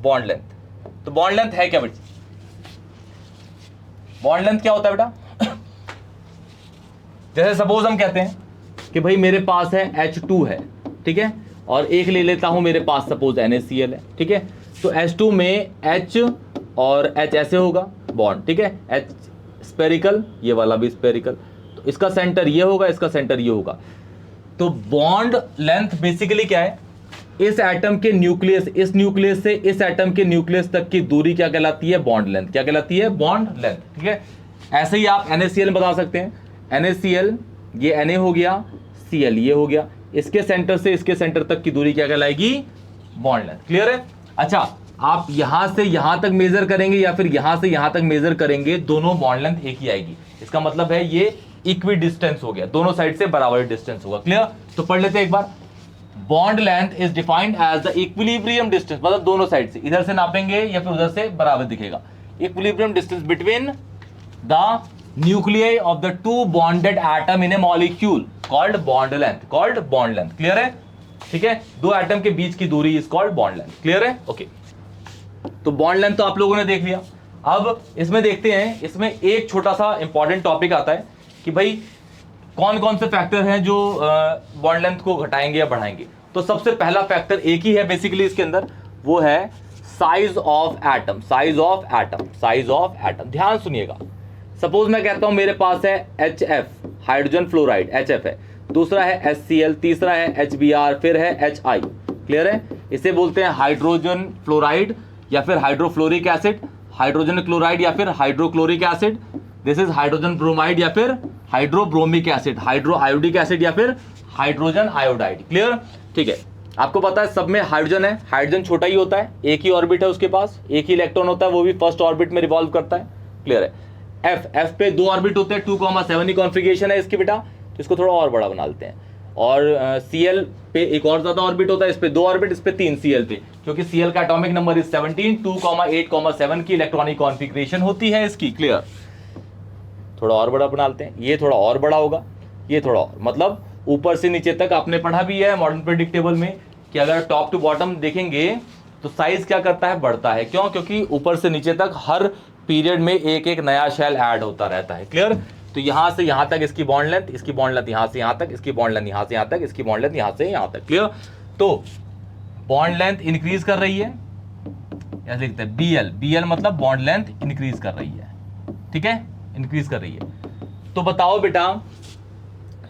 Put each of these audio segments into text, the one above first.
Bond length. तो bond length है क्या बेटा? बॉन्ड लेंथ क्या होता है बेटा? जैसे सपोज हम कहते हैं कि भाई मेरे पास है H2 है, ठीक है, और एक ले लेता हूं मेरे पास सपोज NaCl है, ठीक है। तो H2 में H और H ऐसे होगा बॉन्ड, ठीक है, H स्पेरिकल, ये वाला भी स्पेरिकल, तो इसका सेंटर ये होगा, इसका सेंटर ये होगा। तो बॉन्ड लेंथ बेसिकली क्या है? इस एटम के न्यूक्लियस, इस न्यूक्लियस से इस एटम के न्यूक्लियस तक की दूरी क्या कहलाती है? Bond length. क्या कहलाती है? बॉन्ड लेंथ, ठीक है। ऐसे ही आप NaCl में बता सकते हैं, NaCl ये Na हो गया, Cl ये हो गया, इसके सेंटर से इसके सेंटर तक की दूरी क्या कहलाएगी? Bond length. क्लियर है? अच्छा, आप यहां से यहां तक मेजर करेंगे या फिर यहां से यहां तक मेजर करेंगे, दोनों बॉन्ड लेंथ एक ही आएगी। इसका मतलब है ये इक्वी डिस्टेंस हो गया, दोनों साइड से बराबर डिस्टेंस होगा। क्लियर? तो पढ़ लेते हैं एक बार। Bond length is defined as the equilibrium distance, मतलब दोनों साइड से, इधर से नापेंगे या फिर उधर से, बराबर दिखेगा। Equilibrium distance between the nuclei of the two bonded atom in a molecule called bond length, called bond length. Clear है? ठीक है, दो एटम के बीच की दूरी is called bond length. Clear है? ओके, तो बॉन्ड लेंथ तो आप लोगों ने देख लिया। अब इसमें देखते हैं, इसमें एक छोटा सा इंपॉर्टेंट टॉपिक आता है कि भाई कौन कौन से फैक्टर हैं जो बॉन्ड लेंथ को घटाएंगे या बढ़ाएंगे। तो सबसे पहला फैक्टर एक ही है बेसिकली इसके अंदर, वो है size of atom. Size of atom, size of atom, ध्यान सुनिएगा। सपोज मैं कहता हूं मेरे पास है HF, हाइड्रोजन फ्लोराइड, HF है, दूसरा है HCl, तीसरा है HBr, फिर है HI। क्लियर है? इसे बोलते हैं हाइड्रोजन फ्लोराइड या फिर हाइड्रोफ्लोरिक एसिड, हाइड्रोजन क्लोराइड या फिर hydrochloric acid, this is hydrogen bromide या फिर hydrobromic acid, hydro iodic acid या फिर हाइड्रोजन आयोडाइड। क्लियर? ठीक है, आपको पता है सब में हाइड्रोजन है, हाइड्रोजन छोटा ही होता है, एक ही ऑर्बिट है उसके पास, एक ही इलेक्ट्रॉन होता है, वो भी फर्स्ट ऑर्बिट में रिवॉल्व करता है। क्लियर है? एफ पे दो ऑर्बिट होते हैं, 2,7 ही कॉन्फ़िगरेशन है इसकी बेटा, तो इसको थोड़ा और बड़ा बना लेते हैं। और Cl पे एक और ज्यादा ऑर्बिट होता है, इस पे दो ऑर्बिट, इस पे 3 Cl पे, क्योंकि Cl का एटॉमिक नंबर इज 17, 2,8,7 की इलेक्ट्रॉनिक कॉन्फ़िगरेशन होती है इसकी। क्लियर? थोड़ा और बड़ा बना लेते हैं, ये थोड़ा और बड़ा होगा, ये थोड़ा और, मतलब ऊपर से नीचे तक आपने पढ़ा भी है मॉडर्न पीरियोडिक टेबल में कि अगर टॉप टू बॉटम देखेंगे तो साइज क्या करता है? बढ़ता है। क्यों? क्योंकि ऊपर से नीचे तक हर पीरियड में एक एक नया शेल ऐड होता रहता है। क्लियर? तो यहां से यहां तक इसकी बॉन्ड लेंथ, इसकी बॉन्ड लेंथ यहां से यहां तक, इसकी बॉन्ड लेंथ यहां से यहां तक, इसकी बॉन्ड लेंथ यहां से यहां तक। क्लियर? तो बॉन्ड लेंथ इंक्रीज कर रही है, ऐसे लिखते हैं BL मतलब बॉन्ड लेंथ इंक्रीज कर रही है। ठीक है, इंक्रीज कर रही है। तो बताओ बेटा,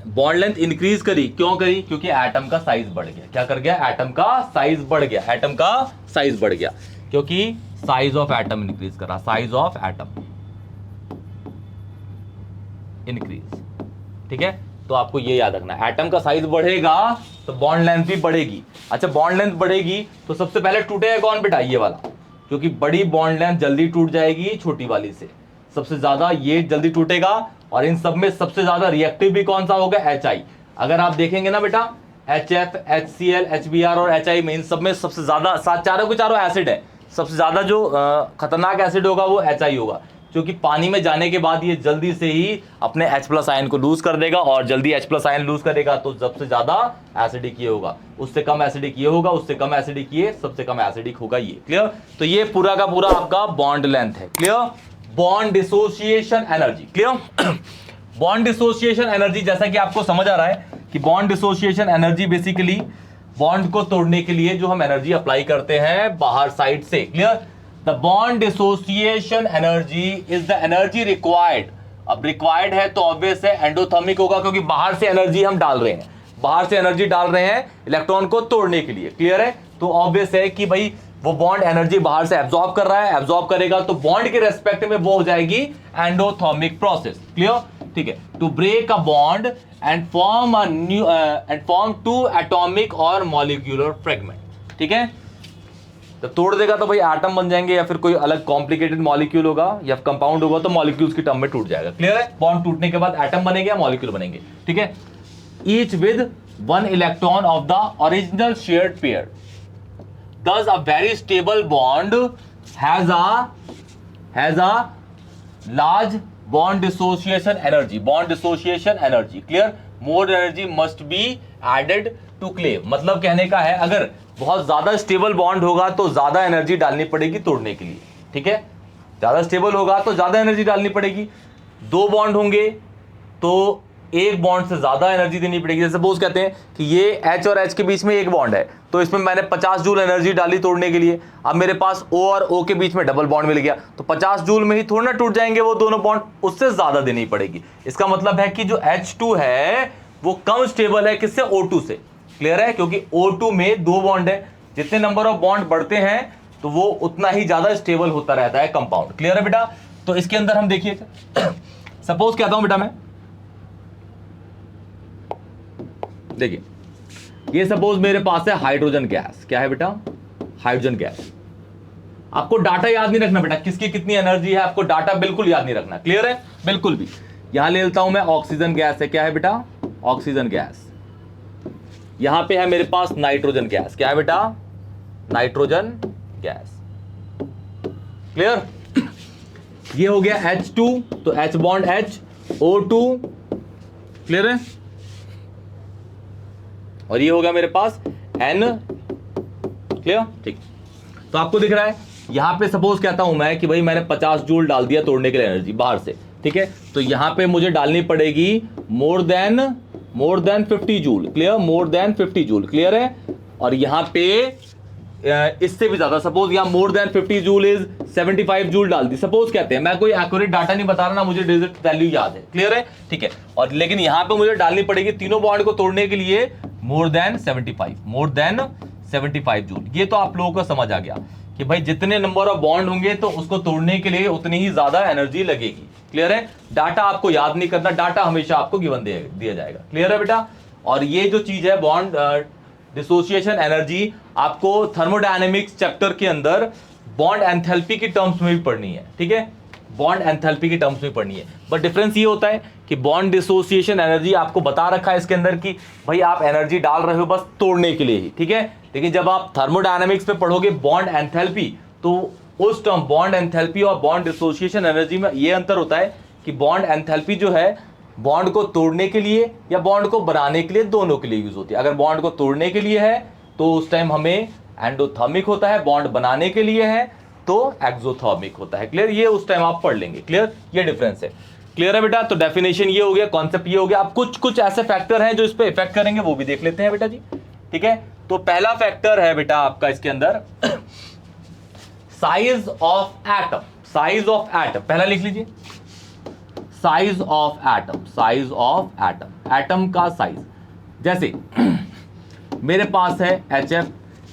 बॉन्ड लेंथ इंक्रीज करी, क्यों करी? क्योंकि एटम का साइज बढ़ गया। क्या कर गया? एटम का साइज बढ़ गया, एटम का साइज बढ़ गया, क्योंकि साइज ऑफ एटम इंक्रीज करा, साइज ऑफ एटम इंक्रीज। ठीक है, तो आपको ये याद रखना, एटम का साइज बढ़ेगा तो बॉन्ड लेंथ भी बढ़ेगी। अच्छा, बॉन्ड लेंथ बढ़ेगी तो सबसे पहले टूटेगा कौन बेटा? ये वाला, क्योंकि बड़ी बॉन्ड लेंथ जल्दी टूट जाएगी छोटी वाली से, सबसे ज्यादा ये जल्दी टूटेगा। और इन सब में सबसे ज्यादा रिएक्टिव भी कौन सा होगा? HI। अगर आप देखेंगे ना बेटा, HF, HCl, HBr और HI में, इन सब में सबसे ज्यादा, चारों के चारों एसिड है, सबसे ज्यादा जो खतरनाक एसिड होगा वो HI होगा, क्योंकि पानी में जाने के बाद ये जल्दी से ही अपने H+ आयन को लूज कर देगा, और जल्दी H+ आयन लूज करेगा तो सबसे ज्यादा एसिडिक ये होगा, उससे कम एसिडिक ये होगा, उससे कम एसिडिक ये, सबसे कम एसिडिक होगा ये। क्लियर? तो ये पूरा का पूरा आपका बॉन्ड लेंथ है। Clear? Bond dissociation energy. Clear? Bond dissociation energy, जैसा कि आपको समझ आ रहा है कि bond dissociation energy basically bond को तोड़ने के लिए जो हम एनर्जी अप्लाई करते हैं बाहर साइड से। Clear? The bond dissociation energy is the energy required. अब रिक्वायर्ड है तो ऑब्वियस है एंडोथर्मिक होगा, क्योंकि बाहर से एनर्जी हम डाल रहे हैं, बाहर से एनर्जी डाल रहे हैं इलेक्ट्रॉन को तोड़ने के लिए। क्लियर है? तो ऑब्वियस है कि भाई वो बॉन्ड एनर्जी बाहर से एब्जॉर्ब कर रहा है, एब्जॉर्ब करेगा तो बॉन्ड के रेस्पेक्ट में वो हो जाएगी एंडोथर्मिक प्रोसेस। क्लियर? ठीक है, to break a bond and form a new and form two atomic और मॉलिक्यूलर फ्रेगमेंट। ठीक है, तो तोड़ देगा तो भाई एटम बन जाएंगे, या फिर कोई अलग कॉम्प्लिकेटेड मॉलिक्यूल होगा या कंपाउंड होगा तो मॉलिक्यूल्स की टर्म में टूट जाएगा। क्लियर है? बॉन्ड टूटने के बाद एटम बनेंगे या मॉलिक्यूल बनेंगे। ठीक है, each with 1 electron of the original shared pair, thus a very stable bond has a large bond dissociation energy, bond dissociation energy। clear? More energy must be added to cleave. मतलब कहने का है अगर बहुत ज्यादा स्टेबल बॉन्ड होगा तो ज्यादा एनर्जी डालनी पड़ेगी तोड़ने के लिए, ठीक है, ज्यादा स्टेबल होगा तो ज्यादा एनर्जी डालनी पड़ेगी। दो बॉन्ड होंगे तो एक बॉन्ड से ज्यादा एनर्जी देनी पड़ेगी। जैसे सपोज कहते हैं कि ये H और H के बीच में एक बॉन्ड है तो इसमें मैंने 50 जूल एनर्जी डाली तोड़ने के लिए। अब मेरे पास O और O के बीच में डबल बॉन्ड मिल गया तो 50 जूल में ही थोड़ा ना टूट जाएंगे वो दोनों बॉन्ड, उससे ज्यादा देनी पड़ेगी। इसका मतलब है कि जो H2 है वो कम स्टेबल है किससे, O2 से। क्लियर है, क्योंकि O2 में दो बॉन्ड है, जितने नंबर ऑफ बॉन्ड बढ़ते हैं तो वो उतना ही ज्यादा स्टेबल होता रहता है कंपाउंड। क्लियर है बेटा। तो इसके अंदर हम देखिए सपोज कहता हूं बेटा मैं, देखिए ये सपोज मेरे पास है हाइड्रोजन गैस। क्या है बेटा, हाइड्रोजन गैस। आपको डाटा याद नहीं रखना बेटा, किसकी कितनी एनर्जी है, आपको डाटा बिल्कुल याद नहीं रखना। क्लियर है, बिल्कुल भी। यहां ले लेता हूं मैं ऑक्सीजन गैस है। क्या है बेटा, ऑक्सीजन गैस। यहां पे है मेरे पास नाइट्रोजन गैस। क्या है बेटा, नाइट्रोजन गैस। क्लियर। ये हो गया H2 तो H bond H, O2। Clear है। और ये हो गया मेरे पास N। क्लियर, ठीक। तो आपको दिख रहा है यहां पे सपोज कहता हूं मैं कि भाई मैंने 50 जूल डाल दिया तोड़ने के लिए एनर्जी बाहर से, ठीक है, तो यहां पे मुझे डालनी पड़ेगी more than 50 joule. Clear, more than 50 joule. Clear है। और यहां पे इससे भी ज्यादा, सपोज यहां more than 50 joule is 75 joule डाल दी, सपोज कहते हैं। मैं कोई एक्यूरेट डाटा नहीं बता रहा ना, मुझे डिजिट वैल्यू याद है। क्लियर है, ठीक है। और लेकिन यहां पे मुझे डालनी पड़ेगी तीनों बॉन्ड को तोड़ने के लिए मोर देन 75 जूल। ये तो आप लोगों को समझ आ गया कि भाई जितने नंबर ऑफ बॉन्ड होंगे तो उसको तोड़ने के लिए उतनी ही ज्यादा एनर्जी लगेगी। क्लियर है। डाटा आपको याद नहीं करना, डाटा हमेशा आपको गिवन दिया जाएगा। क्लियर है बेटा। और ये जो चीज है बॉन्ड डिसोसिएशन एनर्जी, आपको थर्मोडायनेमिक्स चैप्टर के अंदर बॉन्ड एंथैल्पी की टर्म्स में भी पढ़नी है, ठीक है, बॉन्ड एंथैल्पी की टर्म्स में पढ़नी है। बट डिफरेंस ये होता है कि बॉन्ड डिसोसिएशन एनर्जी आपको बता रखा है इसके अंदर कि भाई आप एनर्जी डाल रहे हो बस तोड़ने के लिए ही, ठीक है। लेकिन जब आप थर्मोडायनेमिक्स पे पढ़ोगे बॉन्ड एंथैल्पी, तो उस टर्म बॉन्ड एंथैल्पी और बॉन्ड डिसोसिएशन एनर्जी में ये अंतर होता है कि बॉन्ड एंथैल्पी जो है बॉन्ड को तोड़ने के लिए या बॉन्ड को बनाने के लिए, दोनों के लिए यूज होती है। अगर बॉन्ड को तोड़ने के लिए है तो उस टाइम हमें एंडोथर्मिक होता है, बॉन्ड बनाने के लिए है तो एक्सोथर्मिक होता है। क्लियर, ये उस टाइम आप पढ़ लेंगे। क्लियर, ये डिफरेंस है। क्लियर है बेटा। तो डेफिनेशन ये हो गया, कॉन्सेप्ट ये हो गया। अब कुछ ऐसे फैक्टर हैं जो इस पे इफेक्ट करेंगे, वो भी देख लेते हैं बेटा जी, ठीक है। तो पहला फैक्टर है बेटा आपका इसके अंदर size of atom. Size of atom पहला लिख लीजिए, size of atom, size of atom, atom का साइज। जैसे मेरे पास है HF,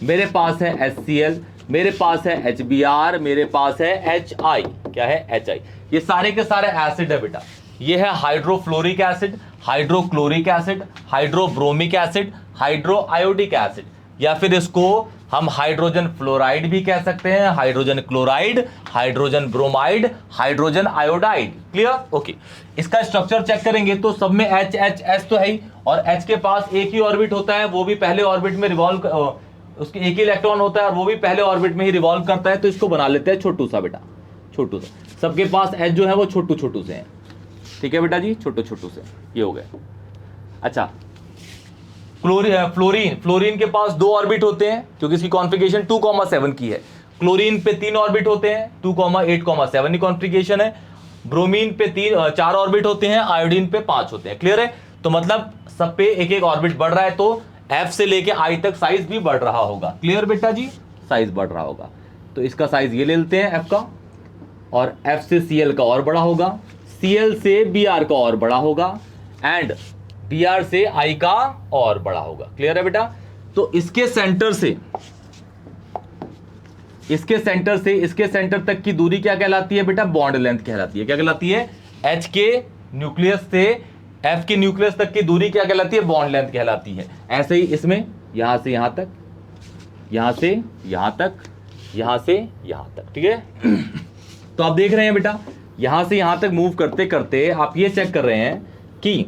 मेरे पास है HCl, मेरे पास है HBr, मेरे पास है HI। क्या है, HI। ये सारे के सारे एसिड है बेटा। ये है hydrofluoric acid, hydrochloric acid, hydrobromic acid, hydroiodic acid, या फिर इसको हम हाइड्रोजन फ्लोराइड भी कह सकते हैं, hydrogen chloride, hydrogen bromide, hydrogen iodide. Clear, okay. इसका स्ट्रक्चर चेक करेंगे तो सब में H H S तो है ही, और H के पास एक ही ऑर्बिट होता है, वो भी पहले ऑर्बिट में रिवॉल्व, उसके एक ही इलेक्ट्रॉन होता है और वो भी पहले ऑर्बिट में ही रिवॉल्व करता है। तो इसको बना लेते हैं छोटू सा बेटा, छोटू सा। सबके पास H जो है वो छोटू छोटू से है, ठीक है बेटा जी, छोटू छोटू से। ये हो गया। अच्छा, फ्लोरीन, फ्लोरीन के पास दो ऑर्बिट होते हैं क्योंकि इसकी कॉन्फ़िगरेशन 2,7 की है। क्लोरीन पे 3 ऑर्बिट होते हैं, 2,8,7 की कॉन्फ़िगरेशन है। ब्रोमीन पे 4 ऑर्बिट होते हैं, आयोडीन पे 5 होते हैं। क्लियर है। तो मतलब सब पे एक एक ऑर्बिट बढ़ रहा है, तो F से लेके I तक साइज भी बढ़ रहा होगा। क्लियर बेटा जी, साइज बढ़ रहा होगा। तो इसका साइज ये ले लेते हैं F का, और F से Cl का और बड़ा होगा, Cl से Br का और बड़ा होगा, एंड Br से I का और बड़ा होगा। क्लियर है बेटा। तो इसके सेंटर से इसके सेंटर तक की दूरी क्या कहलाती है बेटा, बॉन्ड लेंथ कहलाती है। क्या कहलाती है, H के न्यूक्लियस से F के न्यूक्लियस तक की दूरी क्या कहलाती है, बॉन्ड लेंथ कहलाती है। ऐसे ही इसमें यहां से यहां तक, यहां से यहां तक, यहां से यहां तक, ठीक है। तो आप देख रहे हैं बेटा, यहां से यहां तक मूव करते करते आप ये चेक कर रहे हैं कि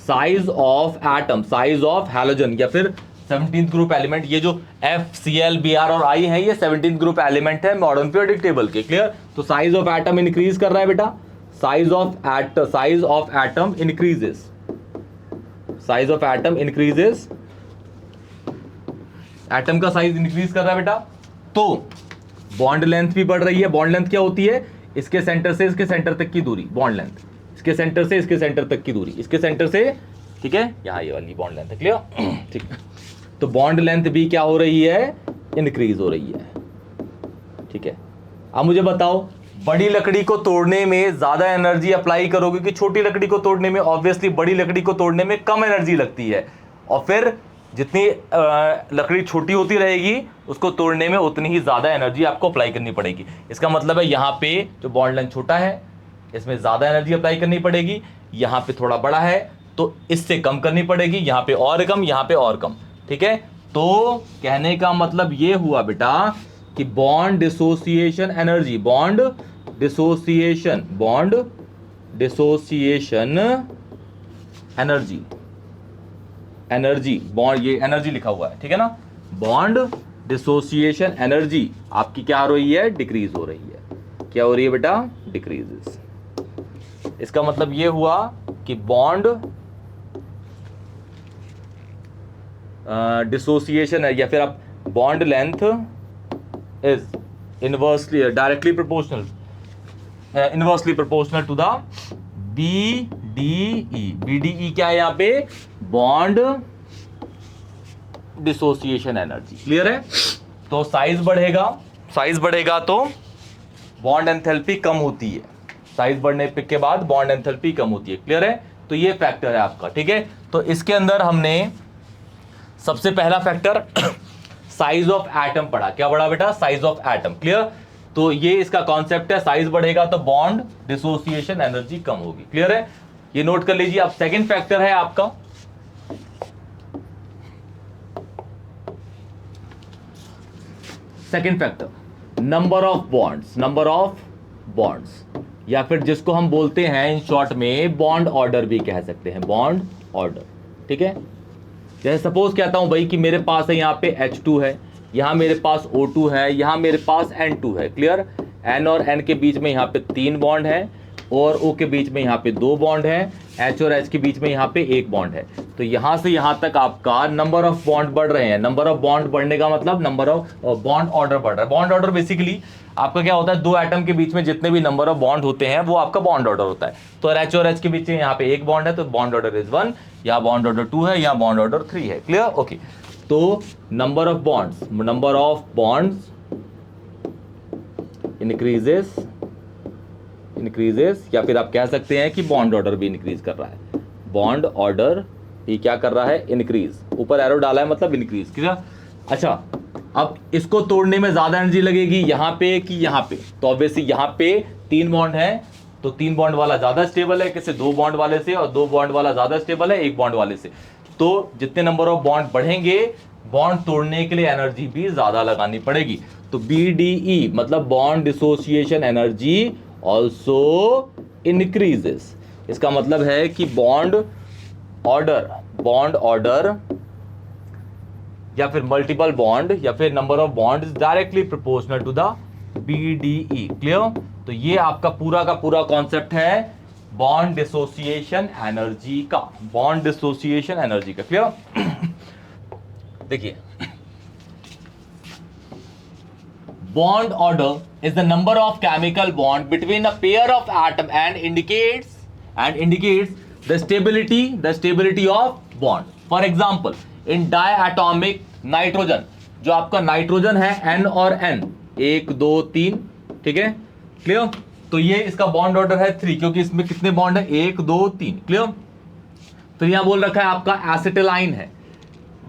size of atom, size of halogen या फिर 17th ग्रुप एलिमेंट, ये जो F, Cl, Br और I है, ये 17th ग्रुप एलिमेंट है मॉडर्न पीरियोडिक टेबल के। क्लियर। तो साइज ऑफ एटम इंक्रीज कर रहा है बेटा, size of atom increases, size of atom increases, atom का साइज इंक्रीज कर रहा है बेटा, तो बॉन्ड लेंथ भी बढ़ रही है। बॉन्ड लेंथ क्या होती है? इसके सेंटर से इसके सेंटर तक की दूरी, बॉन्ड लेंथ। इसके सेंटर से इसके सेंटर तक की दूरी, इसके सेंटर से, ठीक है, यहाँ ये वाली बॉन्ड लेंथ है, क्लियर? ठीक है, तो बॉन्ड लेंथ भी क्या हो रही है? इंक्रीज हो रही है, ठीक है। अब मुझे बताओ, बड़ी लकड़ी को तोड़ने में ज्यादा एनर्जी अप्लाई करोगे कि छोटी लकड़ी को तोड़ने में? ऑब्वियसली बड़ी लकड़ी को तोड़ने में कम एनर्जी लगती है, और फिर जितनी लकड़ी छोटी होती रहेगी उसको तोड़ने में उतनी ही ज्यादा एनर्जी आपको अप्लाई करनी पड़ेगी। इसका मतलब है यहाँ पे जो बॉन्ड लेंथ छोटा है इसमें ज्यादा एनर्जी अप्लाई करनी पड़ेगी, यहाँ पे थोड़ा बड़ा है तो इससे कम करनी पड़ेगी, यहाँ पे और कम, यहाँ पे और कम, ठीक है। तो कहने का मतलब ये हुआ बेटा कि bond dissociation energy, bond dissociation energy, energy, bond, ये एनर्जी लिखा हुआ है, ठीक है ना। बॉन्ड डिसोसिएशन एनर्जी आपकी क्या हो रही है? डिक्रीज हो रही है। क्या हो रही है बेटा? डिक्रीजेस। इसका मतलब ये हुआ कि बॉन्ड डिसोसिएशन है, या फिर आप bond length is inversely directly proportional, inversely proportional to the BDE। BDE क्या है यहाँ पे? बॉन्ड डिसोसिएशन एनर्जी, क्लियर है। तो साइज बढ़ेगा, साइज बढ़ेगा तो बॉन्ड एंथैल्पी कम होती है, साइज बढ़ने के बाद बॉन्ड एंथैल्पी कम होती है, क्लियर है। तो ये फैक्टर है आपका, ठीक है। तो इसके अंदर हमने सबसे पहला फैक्टर साइज ऑफ एटम पढ़ा। क्या पढ़ा बेटा? Size of atom, clear. तो ये इसका कॉन्सेप्ट है, साइज बढ़ेगा तो बॉन्ड डिसोसिएशन एनर्जी कम होगी, क्लियर है। ये नोट कर लीजिए। अब सेकंड फैक्टर है आपका second factor, number of bonds, number of bonds, या फिर जिसको हम बोलते हैं इन शॉर्ट में बॉन्ड ऑर्डर भी कह सकते हैं, बॉन्ड ऑर्डर, ठीक है। जैसे सपोज कहता हूं भाई कि मेरे पास है यहाँ पे H2 है, यहाँ मेरे पास O2 है, यहाँ मेरे पास N2 है, क्लियर। N और N के बीच में यहाँ पे 3 बॉन्ड है, और O के बीच में यहाँ पे 2 बॉन्ड है, H और H के बीच में यहाँ पे 1 बॉन्ड है। तो यहाँ से यहाँ तक आपका नंबर ऑफ बॉन्ड बढ़ रहे हैं। नंबर ऑफ बॉन्ड बढ़ने का मतलब नंबर ऑफ बॉन्ड ऑर्डर बढ़ रहा है। बॉन्ड ऑर्डर बेसिकली आपका क्या होता है? दो एटम के बीच में जितने भी नंबर ऑफ बॉन्ड होते हैं वो आपका बॉन्ड ऑर्डर होता है। तो H और H के बीच में यहाँ पे 1 बॉन्ड है तो बॉन्ड ऑर्डर इज 1, या बॉन्ड ऑर्डर 2 है, या बॉन्ड ऑर्डर 3 है, क्लियर, ओके। तो नंबर ऑफ बॉन्ड्स इंक्रीजेस, या फिर आप कह सकते हैं कि बॉन्ड ऑर्डर भी इंक्रीज कर रहा है। बॉन्ड ऑर्डर ये क्या कर रहा है? इंक्रीज, ऊपर एरो डाला है मतलब इंक्रीज, क्लियर। अच्छा, अब इसको तोड़ने में ज्यादा एनर्जी लगेगी यहाँ पे कि यहाँ पे? तो ऑब्वियसली यहाँ पे 3 बॉन्ड है तो 3 बॉन्ड वाला ज्यादा स्टेबल है किससे? 2 बॉन्ड वाले से, और 2 बॉन्ड वाला ज्यादा स्टेबल है 1 बॉन्ड वाले से। तो जितने नंबर ऑफ बॉन्ड बढ़ेंगे बॉन्ड तोड़ने के लिए एनर्जी भी ज्यादा लगानी पड़ेगी। तो BDE मतलब bond dissociation energy also increases. इसका मतलब है कि बॉन्ड ऑर्डर या फिर मल्टीपल बॉन्ड या फिर number of bond is directly proportional to the BDE, clear. तो ये आपका पूरा का पूरा कॉन्सेप्ट है बॉन्ड डिसोसिएशन एनर्जी का, बॉन्ड डिसोसिएशन एनर्जी का, क्लियर। देखिए, bond order is the number of chemical bond between a pair of atom and indicates the stability of bond. For example, in diatomic nitrogen, जो आपका nitrogen है N और N 1 2 3, ठीक है, clear. तो ये इसका बॉन्ड ऑर्डर है 3, क्योंकि इसमें कितने बॉन्ड है? 1 2 3, क्लियर। फिर यहां बोल रखा है आपका एसिटिलाइन है,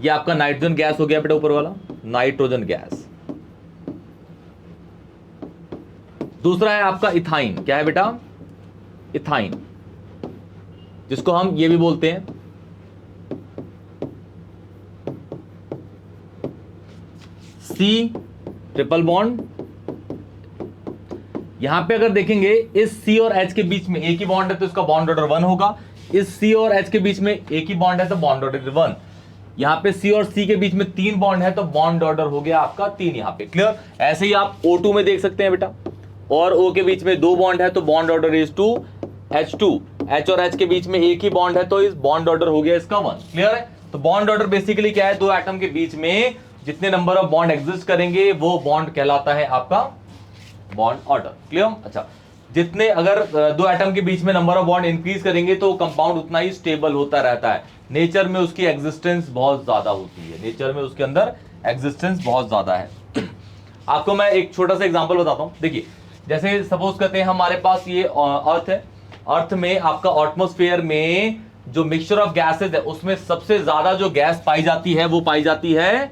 ये आपका नाइट्रोजन गैस हो गया बेटा, ऊपर वाला नाइट्रोजन गैस। दूसरा है आपका इथाइन, क्या है बेटा? इथाइन, जिसको हम ये भी बोलते हैं C ट्रिपल बॉन्ड। यहां पे अगर देखेंगे इस C और H के बीच में एक ही बॉन्ड है तो इसका बॉन्ड ऑर्डर 1 होगा। इस C और H के बीच में एक ही बॉन्ड है तो बॉन्ड ऑर्डर 1। यहां पे C और C के बीच में 3 बॉन्ड है तो बॉन्ड ऑर्डर हो गया आपका 3 यहां पे, क्लियर। ऐसे ही आप O2 में देख सकते हैं बेटा, और O के बीच में 2 बॉन्ड है तो bond order is 2, H2 H और H के बीच में एक ही बॉन्ड है तो इस बॉन्ड ऑर्डर हो गया इसका 1। क्लियर है? तो बॉन्ड ऑर्डर बेसिकली क्या है, दो एटम के बीच में जितने नंबर ऑफ बॉन्ड एग्जिस्ट करेंगे वो बॉन्ड कहलाता है आपका बॉन्ड ऑर्डर। क्लियर? अच्छा, जितने अगर दो एटम के बीच में नंबर ऑफ बॉन्ड इंक्रीज करेंगे तो कंपाउंड उतना ही स्टेबल होता रहता है। नेचर में उसकी एग्जिस्टेंस बहुत ज्यादा होती है, नेचर में उसके अंदर एग्जिस्टेंस बहुत ज्यादा है। आपको मैं एक छोटा सा एग्जांपल बताता हूं। देखिए, जैसे सपोज करते हैं हमारे पास ये अर्थ है, अर्थ में आपका एटमॉस्फेयर में जो मिक्सचर ऑफ गैसेज है उसमें सबसे ज्यादा जो गैस पाई जाती है वो पाई जाती है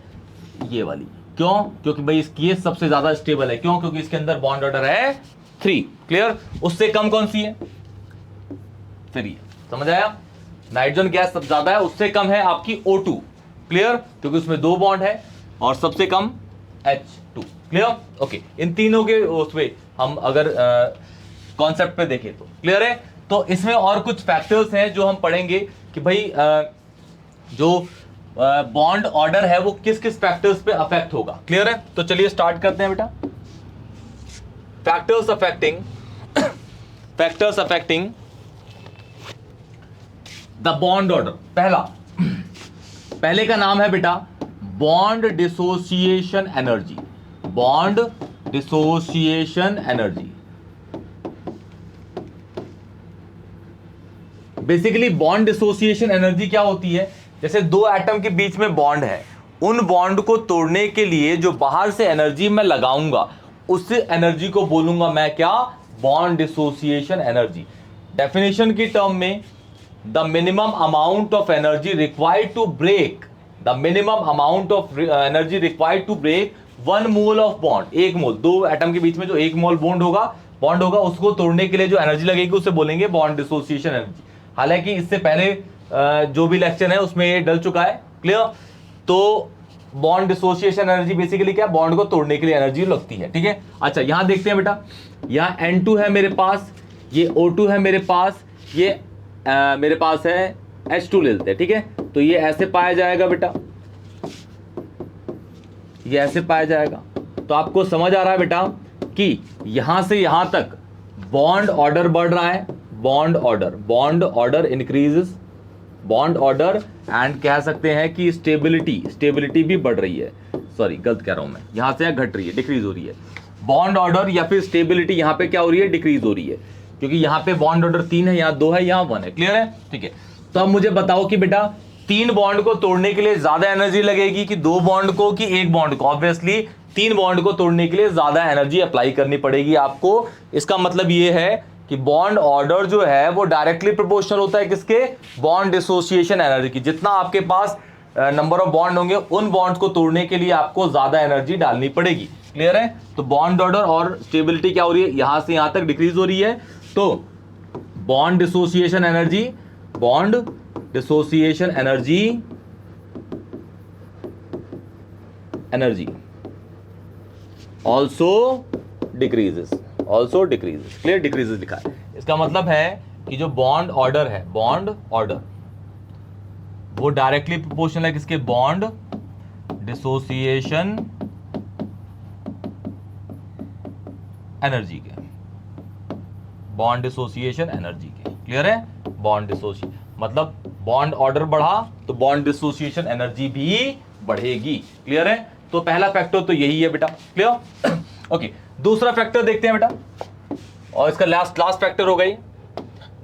ये वाली। क्यों? क्योंकि भाई इसकी ये सबसे ज्यादा स्टेबल है। क्यों? क्योंकि इसके अंदर बॉन्ड ऑर्डर है 3। क्लियर? उससे कम कौन सी है? 3। समझ आया? नाइट्रोजन गैस सबसे ज्यादा है, उससे कम है आपकी O2। क्लियर? क्योंकि उसमें 2 बॉन्ड है, और सबसे कम H2। क्लियर? ओके, इन तीनों के उसमें हम अगर कॉन्सेप्ट पे देखें तो क्लियर है। तो इसमें और कुछ फैक्टर्स हैं जो हम पढ़ेंगे कि भाई जो बॉन्ड ऑर्डर है वो किस किस फैक्टर्स पे अफेक्ट होगा। क्लियर है? तो चलिए स्टार्ट करते हैं बेटा। Factors affecting the bond order. पहले का नाम है बेटा bond dissociation energy. Bond dissociation energy. Basically bond dissociation energy क्या होती है? जैसे दो एटम के बीच में बॉन्ड है, उन बॉन्ड को तोड़ने के लिए जो बाहर से एनर्जी मैं लगाऊंगा उस एनर्जी को बोलूंगा मैं क्या? Bond dissociation energy. डेफिनेशन की टर्म में the minimum amount of energy required to break to break 1 mole of bond. 1 mole, दो एटम के बीच में जो 1 मोल बॉन्ड होगा उसको तोड़ने के लिए जो एनर्जी लगेगी उसे बोलेंगे बॉन्ड डिसोसिएशन एनर्जी। हालांकि इससे पहले जो भी लेक्चर है उसमें ये डल चुका है। क्लियर? तो बॉन्ड डिसोसिएशन एनर्जी बेसिकली क्या? बॉन्ड को तोड़ने के लिए एनर्जी लगती है। ठीक है? अच्छा, यहां देखते हैं बेटा, यहां N2 है मेरे पास, ये O2 है मेरे पास, ये मेरे पास है H2 ले लेते हैं। ठीक है? तो ये ऐसे पाया जाएगा बेटा, ये ऐसे पाया जाएगा। तो आपको समझ आ रहा है बेटा कि यहां से यहां तक बॉन्ड ऑर्डर बढ़ रहा है, bond order increases, bond order and कह सकते हैं कि स्टेबिलिटी भी बढ़ रही है। सॉरी, गलत कह रहा हूं मैं, यहां से घट रही है, डिक्रीज हो रही है। बॉन्ड ऑर्डर या फिर स्टेबिलिटी यहां पे क्या हो रही है? डिक्रीज हो रही है, क्योंकि यहां पे बॉन्ड ऑर्डर 3 है, यहां 2 है, यहां 1 है। क्लियर है? ठीक है। तो अब मुझे बताओ कि बेटा 3 बॉन्ड को तोड़ने के लिए ज्यादा एनर्जी लगेगी कि 2 बॉन्ड को कि 1 बॉन्ड को? ऑब्वियसली 3 बॉन्ड को तोड़ने के लिए ज्यादा एनर्जी अप्लाई करनी पड़ेगी आपको। इसका मतलब ये है कि बॉन्ड ऑर्डर जो है वो डायरेक्टली प्रोपोर्शनल होता है किसके? बॉन्ड डिसोसिएशन एनर्जी की। जितना आपके पास नंबर ऑफ बॉन्ड होंगे उन बॉन्ड्स को तोड़ने के लिए आपको ज्यादा एनर्जी डालनी पड़ेगी। क्लियर है? तो बॉन्ड ऑर्डर और स्टेबिलिटी क्या हो रही है? यहां से यहां तक डिक्रीज हो रही है। तो bond dissociation energy also decreases. Clear? Decreases लिखा है। इसका मतलब है कि जो बॉन्ड ऑर्डर है, बॉन्ड ऑर्डर वो डायरेक्टली प्रोपोर्शनल है किसके? बॉन्ड डिसोसिएशन एनर्जी के। बॉन्ड डिसोसिएशन एनर्जी के। क्लियर है? बॉन्ड डिसोसिएशन मतलब बॉन्ड ऑर्डर बढ़ा तो बॉन्ड डिसोसिएशन एनर्जी भी बढ़ेगी। क्लियर है? तो पहला फैक्टर तो यही है बेटा। क्लियर? ओके, दूसरा फैक्टर देखते हैं बेटा, और इसका लास्ट फैक्टर हो गई।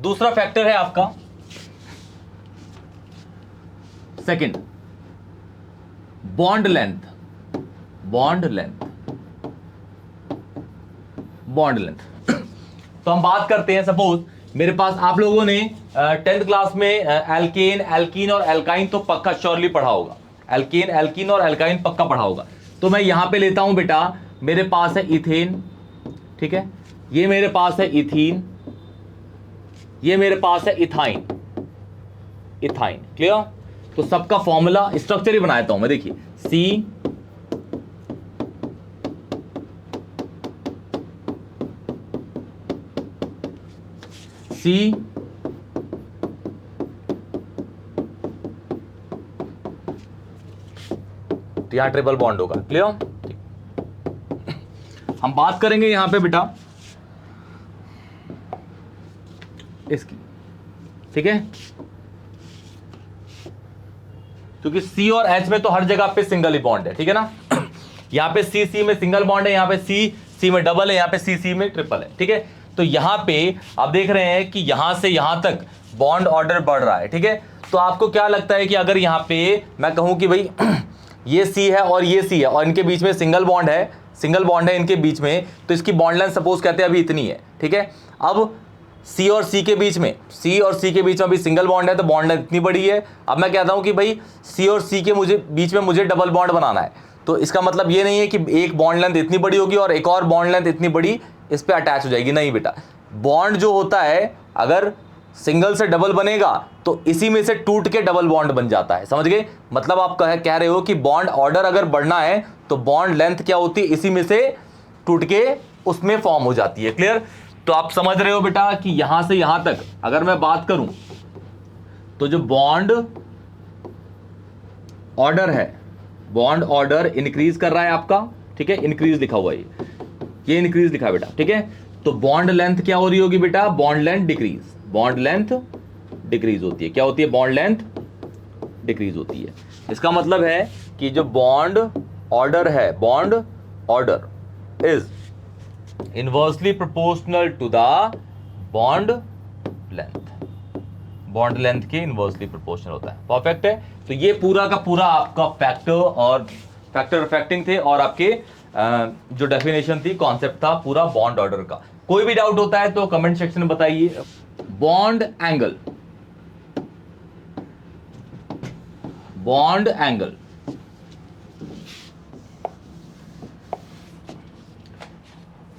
दूसरा फैक्टर है आपका सेकंड, बॉन्ड लेंथ। तो हम बात करते हैं, सपोज मेरे पास आप लोगों ने 10th क्लास में एल्कीन और एल्काइन तो पक्का श्योरली पढ़ा होगा। एल्कीन और एल्काइन पक्का पढ़ा होगा। तो मैं यहां पे लेता हूं बेटा, मेरे पास है इथेन, ठीक है, ये मेरे पास है इथीन, ये मेरे पास है इथाइन। क्लियर? तो सबका फॉर्मूला स्ट्रक्चर ही बनाता हूं मैं। देखिए C तो यहां ट्रिपल बॉन्ड होगा। क्लियर? हम बात करेंगे यहां पे बेटा इसकी ठीक है, क्योंकि C और H में तो हर जगह पे सिंगल ही बॉन्ड है, ठीक है ना। यहां पे C में सिंगल बॉन्ड है, यहां पे C में डबल है, यहां पे C में ट्रिपल है, ठीक है। तो यहां पे आप देख रहे हैं कि यहां से यहां तक बॉन्ड ऑर्डर बढ़ रहा है, ठीक है। तो आपको क्या लगता है कि अगर यहां पे मैं कहूं कि भाई ये C है और ये C है और इनके बीच में सिंगल बॉन्ड है इनके बीच में, तो इसकी बॉन्ड लेंथ सपोज कहते हैं अभी इतनी है, ठीक है। अब C और C के बीच में अभी सिंगल बॉन्ड है, तो बॉन्ड लेंथ इतनी बड़ी है। अब मैं कहता हूं कि भाई C और C के बीच में मुझे डबल बॉन्ड बनाना है, तो इसका मतलब ये नहीं है कि एक बॉन्ड लेंथ इतनी बड़ी होगी और एक और बॉन्ड लेंथ इतनी बड़ी इस पे अटैच हो जाएगी, नहीं बेटा। बॉन्ड जो होता है अगर सिंगल से डबल बनेगा तो इसी में से टूट के डबल बॉन्ड बन जाता है, समझ गए। मतलब आप कह रहे हो कि बॉन्ड ऑर्डर अगर बढ़ना है तो बॉन्ड लेंथ क्या होती है, इसी में से टूट के उसमें फॉर्म हो जाती है। क्लियर। तो आप समझ रहे हो बेटा कि यहां से यहां तक अगर मैं बात करूं तो जो बॉन्ड ऑर्डर है, बॉन्ड ऑर्डर इंक्रीज कर रहा है आपका, ठीक है। इंक्रीज लिखा हुआ है, ये इंक्रीज लिखा है बेटा, ठीक है। तो बॉन्ड लेंथ क्या हो रही होगी बेटा, बॉन्ड लेंथ डिक्रीज होती है। क्या होती है, बॉन्ड लेंथ डिक्रीज होती है। इसका मतलब है कि जो बॉन्ड ऑर्डर है, bond order is inversely proportional to the bond length के इनवर्सली प्रोपोर्शनल होता है। परफेक्ट है। तो ये पूरा का पूरा आपका फैक्टर अफेक्टिंग थे और आपके जो डेफिनेशन थी, कॉन्सेप्ट था पूरा बॉन्ड ऑर्डर का। कोई भी डाउट होता है तो कमेंट सेक्शन में बताइए। बॉन्ड एंगल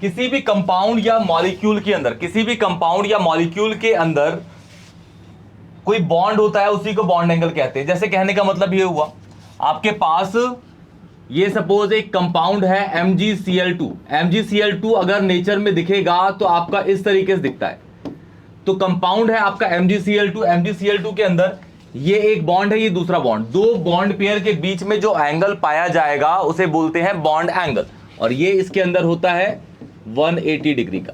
किसी भी कंपाउंड या मॉलिक्यूल के अंदर कोई बॉन्ड होता है, उसी को बॉन्ड एंगल कहते हैं। जैसे कहने का मतलब ये हुआ, आपके पास ये सपोज एक कंपाउंड है MgCl2 अगर नेचर में दिखेगा तो आपका इस तरीके से दिखता है। तो कंपाउंड है आपका MgCl2 के अंदर ये एक बॉन्ड है, ये दूसरा बॉन्ड, दो बॉन्ड पेयर के बीच में जो एंगल पाया जाएगा उसे बोलते हैं बॉन्ड एंगल। और ये इसके अंदर होता है 180 डिग्री का।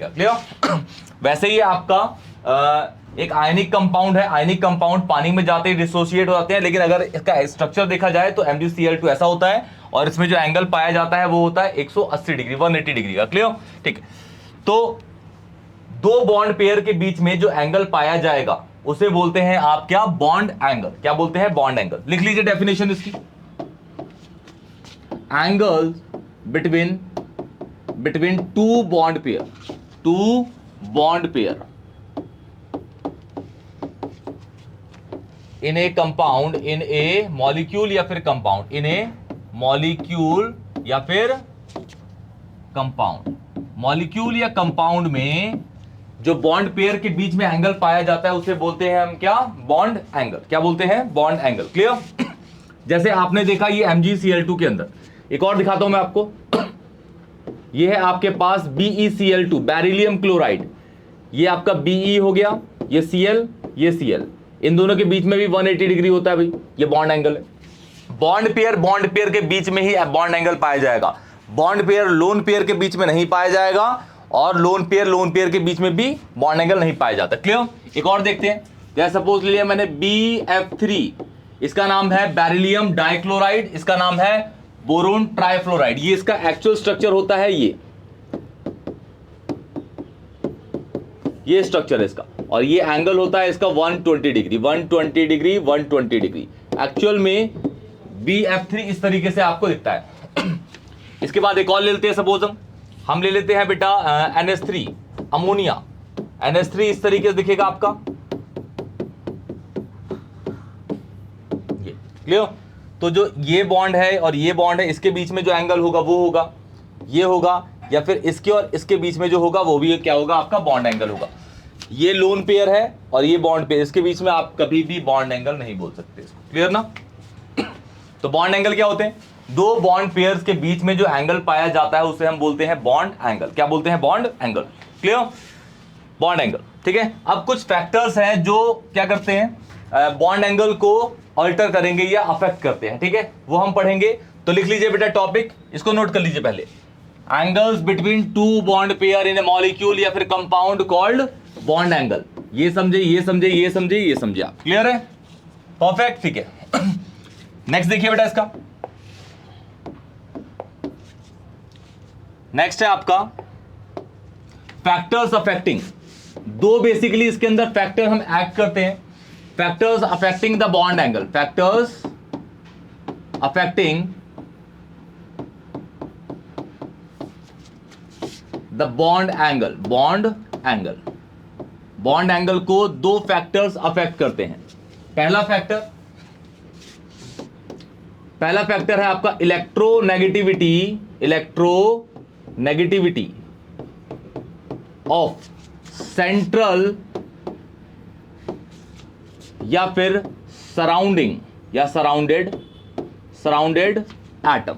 क्लियर। वैसे ही आपका एक आयनिक कंपाउंड है, आयनिक कंपाउंड पानी में जाते ही डिसोसिएट हो जाते हैं, लेकिन अगर इसका स्ट्रक्चर देखा जाए तो MgCl2 ऐसा होता है और इसमें जो एंगल पाया जाता है वो होता है 180 डिग्री, 180 डिग्री का। क्लियर, ठीक। तो दो बॉन्ड पेयर के बीच में जो एंगल पाया जाएगा उसे बोलते हैं आप क्या, बॉन्ड एंगल। क्या बोलते हैं, बॉन्ड एंगल। लिख लीजिए डेफिनेशन इसकी। Angle between two bond pair in A compound, in a molecule या फिर कंपाउंड, इन ए मॉलिक्यूल या फिर कंपाउंड, मॉलिक्यूल या कंपाउंड में जो बॉन्ड पेयर के बीच में एंगल पाया जाता है उसे बोलते हैं हम क्या, बॉन्ड एंगल। क्या बोलते हैं, बॉन्ड एंगल। क्लियर। जैसे आपने देखा ये MgCl2 के अंदर, एक और दिखाता हूं मैं आपको। ये है आपके पास BeCl2, बेरिलियम क्लोराइड। ये आपका Be हो गया, ये Cl, ये Cl, इन दोनों के बीच में भी 180 डिग्री होता है भाई, ये बॉन्ड एंगल है। बॉन्ड पेयर के बीच में ही बॉन्ड एंगल पाया जाएगा। बॉन्ड पेयर लोन पेयर के बीच में नहीं पाया जाएगा और लोन पेयर के बीच में भी बॉन्ड एंगल नहीं पाया जाता। क्लियर। एक और देखते हैं। जैसे सपोज लिया मैंने BF3, इसका नाम है बेरिलियम डाइक्लोराइड, इसका नाम है बोरोन ट्राइफ्लोराइड। ये इसका एक्चुअल स्ट्रक्चर होता है, ये स्ट्रक्चर है इसका, और ये एंगल होता है इसका 120 डिग्री। एक्चुअल में BF3 इस तरीके से आपको दिखता है। इसके बाद एक और ले लेते हैं। सपोज हम ले लेते हैं बेटा NH3, अमोनिया। NH3 इस तरीके से दिखेगा आपका, ये। क्लियर। तो जो ये बॉन्ड है और ये बॉन्ड है, इसके बीच में जो एंगल होगा वो होगा, ये होगा, या फिर इसके और इसके बीच में जो होगा वो भी क्या होगा, आपका बॉन्ड एंगल होगा। ये लोन पेयर है और ये बॉन्ड पेयर, इसके बीच में आप कभी भी बॉन्ड एंगल नहीं बोल सकते इसको। क्लियर ना। तो बॉन्ड एंगल क्या होते हैं, दो बॉन्ड पेयर्स के बीच में जो एंगल पाया जाता है उसे हम बोलते हैं बॉन्ड एंगल। क्या बोलते हैं, bond angle. Clear, bond angle. ठीक है। अब कुछ फैक्टर्स हैं जो क्या करते हैं, बॉन्ड एंगल को अल्टर करेंगे या अफेक्ट करते हैं। ठीक है, वो हम पढ़ेंगे। तो लिख लीजिए बेटा टॉपिक, इसको नोट कर लीजिए पहले। Angles between two bond pair in a molecule या फिर कंपाउंड कॉल्ड बॉन्ड एंगल, ये समझे, ये समझे, ये समझे, ये समझे आप, क्लियर है? परफेक्ट, ठीक है। नेक्स्ट देखिए बेटा इसका, नेक्स्ट है आपका फैक्टर्स अफेक्टिंग। दो बेसिकली इसके अंदर फैक्टर हम एक्ट करते हैं, factors affecting the bond angle, factors affecting the bond angle, bond angle, bond angle को दो फैक्टर्स अफेक्ट करते हैं। पहला फैक्टर है आपका इलेक्ट्रोनेगेटिविटी, इलेक्ट्रोनेगेटिविटी ऑफ सेंट्रल या फिर सराउंडिंग या सराउंडेड एटम,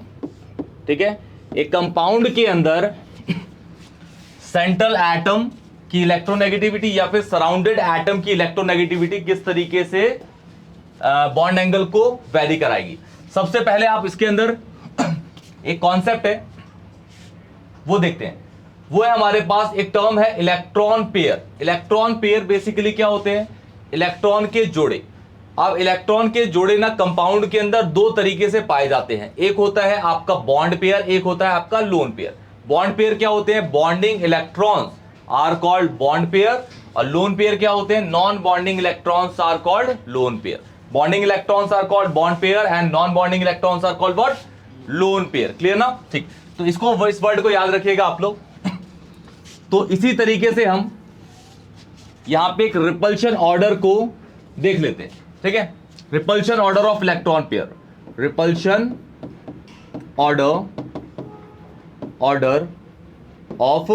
ठीक है। एक कंपाउंड के अंदर सेंट्रल एटम की इलेक्ट्रोनेगेटिविटी या फिर सराउंडेड एटम की इलेक्ट्रोनेगेटिविटी किस तरीके से बॉन्ड एंगल को वैरी कराएगी। सबसे पहले आप इसके अंदर एक कॉन्सेप्ट है वो देखते हैं, वो है हमारे पास एक टर्म है electron pair. Electron pair basically क्या होते हैं, इलेक्ट्रॉन के जोड़े। अब इलेक्ट्रॉन के जोड़े ना कंपाउंड के अंदर दो तरीके से पाए जाते हैं, एक होता है आपका बॉन्ड पेयर, एक होता है आपका लोन पेयर। बॉन्ड पेयर क्या होते हैं, bonding electrons are called bond pair, और लोन पेयर क्या होते हैं, non bonding electrons are called lone pair. Bonding electrons are called bond pair and non bonding electrons are called what, lone pair. Clear ना, ठीक। तो इसको, इस word को याद रखिएगा आप लोग। तो इसी तरीके से हम यहां पे एक रिपल्शन ऑर्डर को देख लेते हैं, ठीक है। Repulsion order of electron pair, repulsion order of